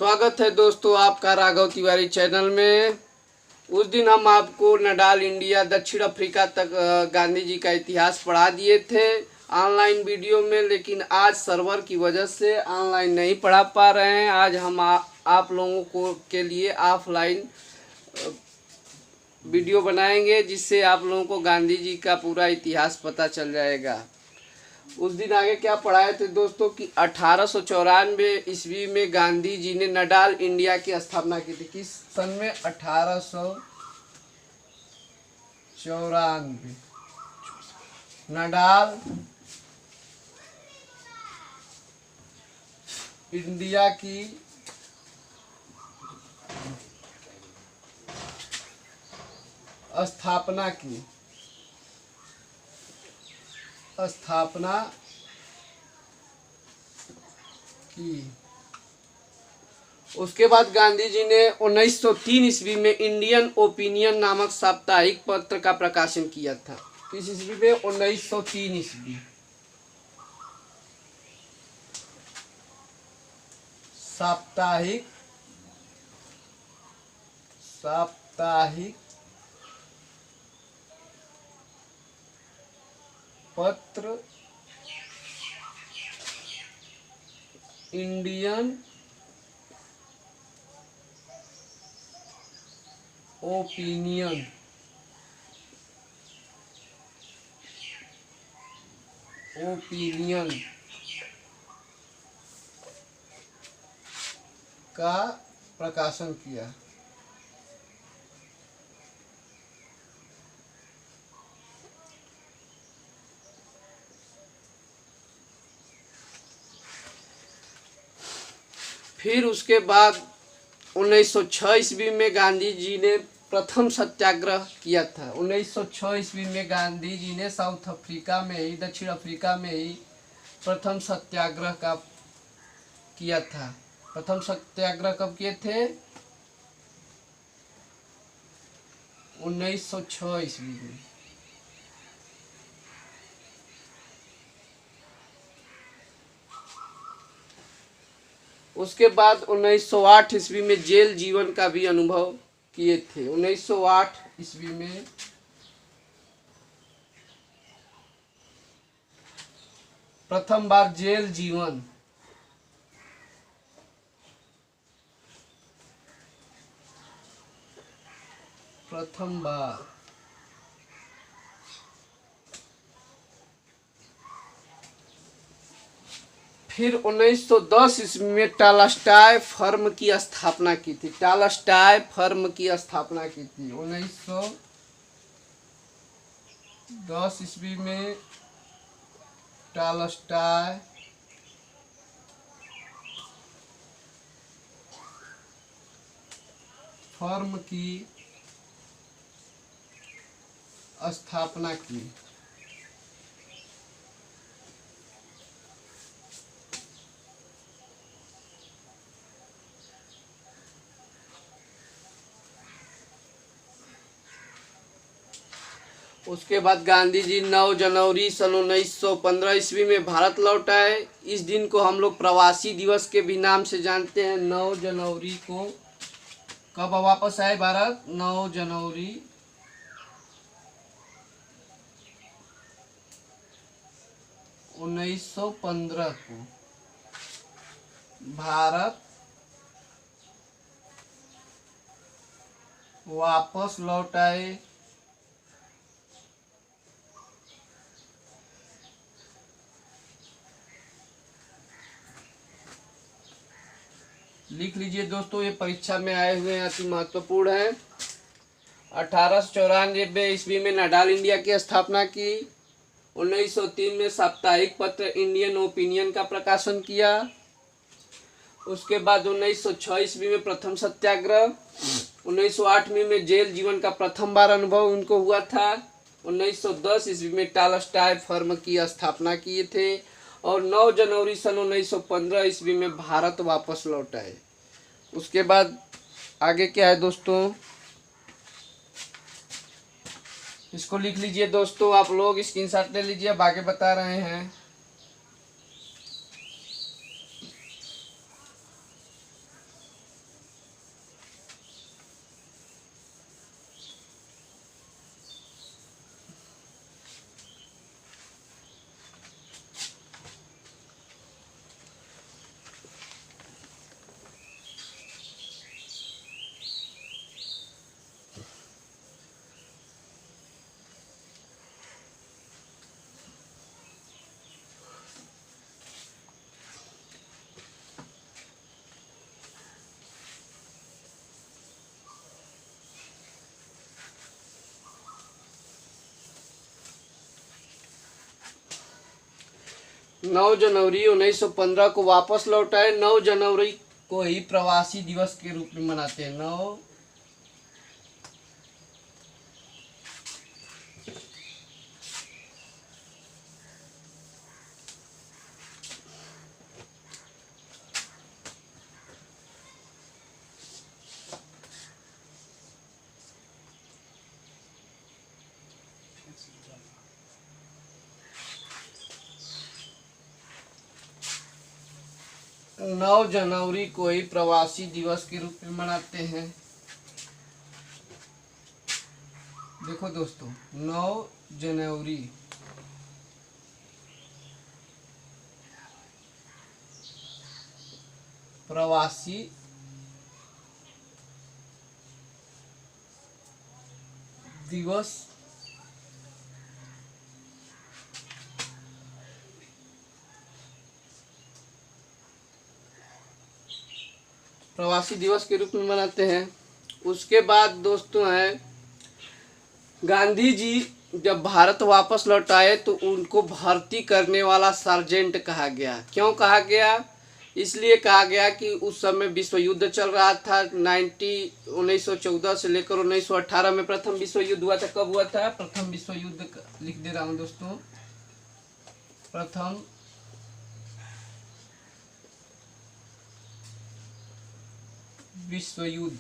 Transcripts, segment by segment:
स्वागत है दोस्तों आपका राघव तिवारी चैनल में। उस दिन हम आपको नडाल इंडिया दक्षिण अफ्रीका तक गांधी जी का इतिहास पढ़ा दिए थे ऑनलाइन वीडियो में, लेकिन आज सर्वर की वजह से ऑनलाइन नहीं पढ़ा पा रहे हैं। आज हम आप लोगों को के लिए ऑफलाइन वीडियो बनाएंगे, जिससे आप लोगों को गांधी जी का पूरा इतिहास पता चल जाएगा। उस दिन आगे क्या पढ़ाए थे दोस्तों कि 1894 ईस्वी में गांधी जी ने नडाल इंडिया की स्थापना की थी। किस सन में? 1894 नडाल इंडिया की स्थापना की। उसके बाद गांधी जी ने 1903 ईस्वी में इंडियन ओपिनियन नामक साप्ताहिक पत्र का प्रकाशन किया था। किस ईस्वी में? 1903 ईस्वी। साप्ताहिक पत्र इंडियन ओपिनियन का प्रकाशन किया। फिर उसके बाद 1906 ईस्वी में गांधी जी ने प्रथम सत्याग्रह किया था। 1906 ईस्वी में गांधी जी ने साउथ अफ्रीका में ही, दक्षिण अफ्रीका में ही प्रथम सत्याग्रह का किया था। प्रथम सत्याग्रह कब किए थे? 1906 ईस्वी में। उसके बाद 1908 ईस्वी में जेल जीवन का भी अनुभव किए थे। 1908 ईस्वी में प्रथम बार जेल जीवन फिर 1910 ईस्वी में टॉलस्टॉय फर्म की स्थापना की थी। 1910 ईस्वी में टॉलस्टॉय फर्म की स्थापना की। उसके बाद गांधी जी 9 जनवरी सन 1915 ईस्वी में भारत लौट आए। इस दिन को हम लोग प्रवासी दिवस के भी नाम से जानते हैं। 9 जनवरी को कब वापस आए भारत? 9 जनवरी 1915 को भारत वापस लौट आए। लिख लीजिए दोस्तों, ये परीक्षा में आए हुए हैं, अति महत्वपूर्ण है। 1894 ईस्वी में नडाल इंडिया की स्थापना की। 1903 में साप्ताहिक पत्र इंडियन ओपिनियन का प्रकाशन किया। उसके बाद 1906 ईस्वी में प्रथम सत्याग्रह। 1908 में जेल जीवन का प्रथम बार अनुभव उनको हुआ था। 1910 ईस्वी में टॉलस्टॉय फर्म की स्थापना किए थे और 9 जनवरी सन 1915 ईस्वी में भारत वापस लौट आए। उसके बाद आगे क्या है दोस्तों? इसको लिख लीजिए दोस्तों, आप लोग स्क्रीनशॉट ले लीजिए, अब आगे बता रहे हैं। 9 जनवरी 1915 को वापस लौट आए। 9 जनवरी को ही प्रवासी दिवस के रूप में मनाते हैं। 9 जनवरी को ही प्रवासी दिवस के रूप में मनाते हैं। देखो दोस्तों, 9 जनवरी प्रवासी दिवस के रूप में मनाते हैं। उसके बाद दोस्तों हैं, गांधी जी जब भारत वापस लौट आए तो उनको भर्ती करने वाला सार्जेंट कहा गया। क्यों कहा गया? इसलिए कहा गया कि उस समय विश्व युद्ध चल रहा था। 1914 से लेकर 1918 में प्रथम विश्व युद्ध हुआ था। कब हुआ था? प्रथम विश्व युद्ध लिख दे रहा हूं दोस्तों, प्रथम विश्व युद्ध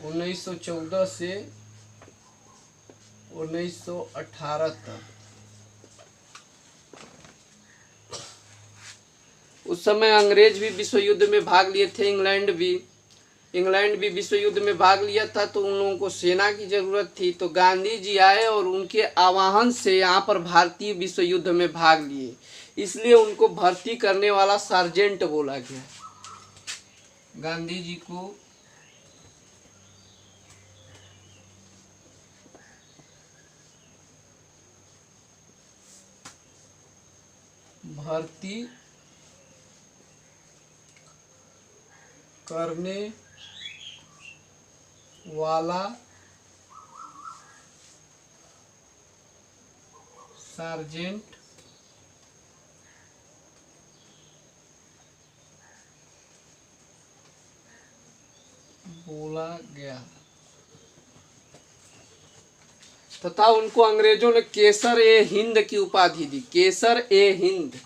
1914 से 1918 तक। उस समय अंग्रेज भी विश्व युद्ध में भाग लिए थे। इंग्लैंड भी विश्व युद्ध में भाग लिया था। तो उन लोगों को सेना की जरूरत थी। तो गांधी जी आए और उनके आह्वान से यहाँ पर भारतीय विश्व युद्ध में भाग लिए। इसलिए उनको भर्ती करने वाला सार्जेंट बोला गया। गांधी जी को भर्ती करने वाला सार्जेंट बोला गया तथा उनको अंग्रेजों ने केसर ए हिंद की उपाधि दी। केसर ए हिंद,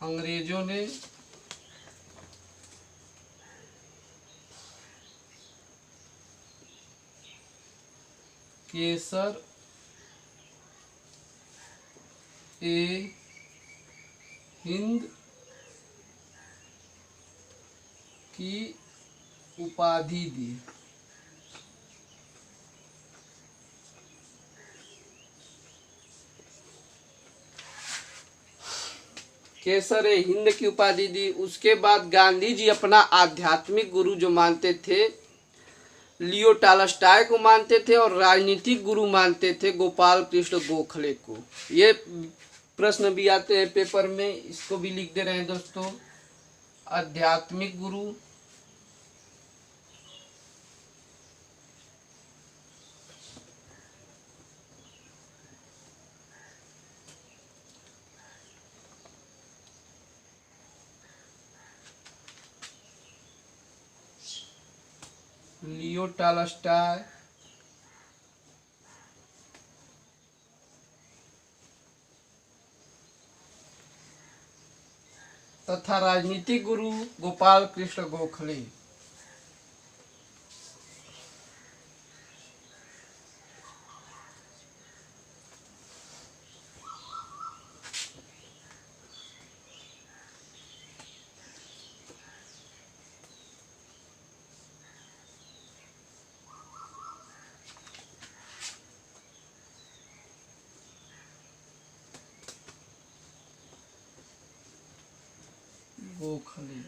अंग्रेजों ने केसर ए हिंद की उपाधि दी। केसर ए हिंद की उपाधि दी। उसके बाद गांधी जी अपना आध्यात्मिक गुरु जो मानते थे, लियो टॉलस्टॉय को मानते थे, और राजनीतिक गुरु मानते थे गोपाल कृष्ण गोखले को। ये प्रश्न भी आते हैं पेपर में, इसको भी लिख दे रहे हैं दोस्तों। आध्यात्मिक गुरु लियो टॉलस्टॉय तथा राजनीतिक गुरु गोपाल कृष्ण गोखले। गोखले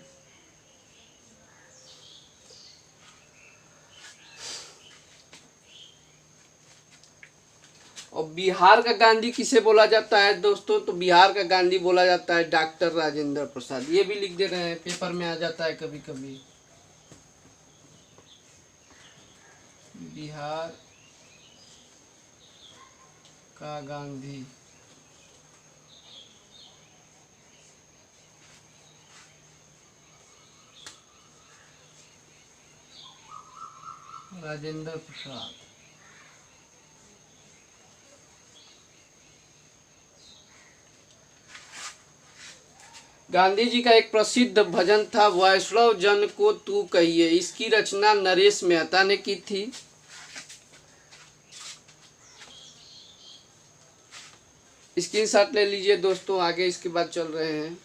और बिहार का गांधी किसे बोला जाता है दोस्तों? तो बिहार का गांधी बोला जाता है डॉक्टर राजेंद्र प्रसाद। ये भी लिख दे रहे हैं, पेपर में आ जाता है कभी कभी। बिहार का गांधी। राजेंद्र प्रसाद। गांधी जी का एक प्रसिद्ध भजन था, वैष्णव जन को तू कहिए। इसकी रचना नरेश मेहता ने की थी। स्क्रीनशॉट ले लीजिए दोस्तों, आगे इसके बाद चल रहे हैं।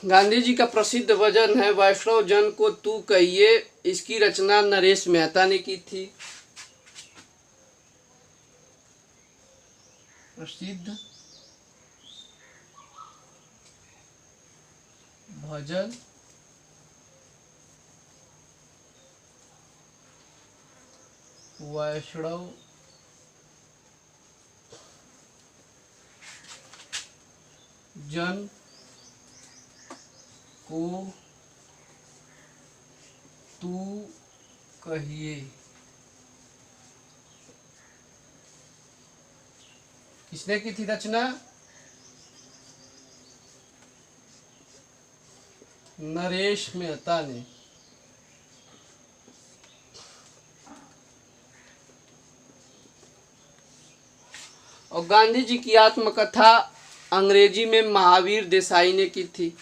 गांधी जी का प्रसिद्ध भजन है, वैष्णव जन को तू कहिए। इसकी रचना नरेश मेहता ने की थी। प्रसिद्ध भजन वैष्णव जन को तू कहिए। किसने की थी रचना? नरेश मेहता ने। और गांधी जी की आत्मकथा अंग्रेजी में महावीर देसाई ने की थी।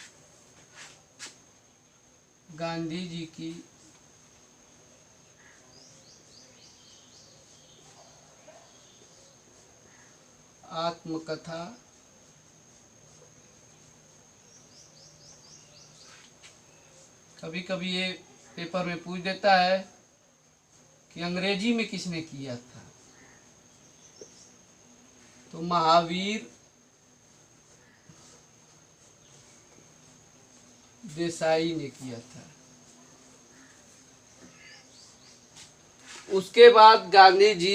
गांधी जी की आत्मकथा कभी कभी ये पेपर में पूछ देता है कि अंग्रेजी में किसने किया था, तो महावीर देसाई ने किया था। उसके बाद गांधी जी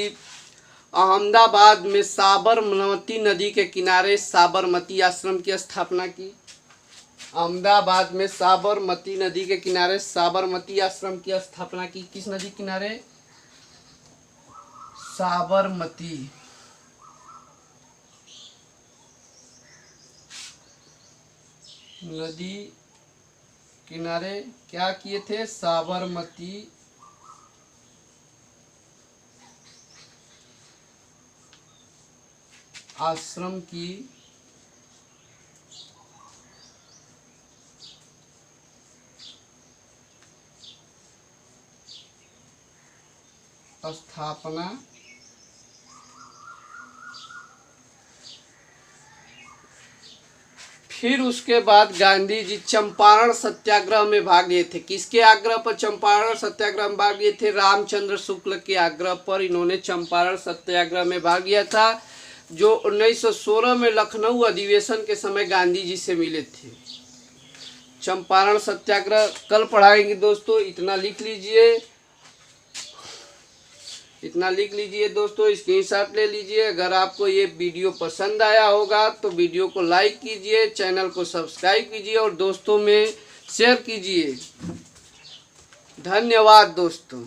अहमदाबाद में साबरमती नदी के किनारे साबरमती आश्रम की स्थापना की। अहमदाबाद में साबरमती नदी के किनारे साबरमती आश्रम की स्थापना की। किस नदी किनारे? साबरमती नदी किनारे क्या किए थे? साबरमती आश्रम की स्थापना फिर उसके बाद गांधी जी चंपारण सत्याग्रह में भाग लिए थे। किसके आग्रह पर चंपारण सत्याग्रह में भाग लिए थे? रामचंद्र शुक्ल के आग्रह पर इन्होंने चंपारण सत्याग्रह में भाग लिया था, जो 1916 में लखनऊ अधिवेशन के समय गांधी जी से मिले थे। चंपारण सत्याग्रह कल पढ़ाएंगे दोस्तों, इतना लिख लीजिए दोस्तों, स्क्रीनशॉट ले लीजिए। अगर आपको ये वीडियो पसंद आया होगा तो वीडियो को लाइक कीजिए, चैनल को सब्सक्राइब कीजिए और दोस्तों में शेयर कीजिए। धन्यवाद दोस्तों।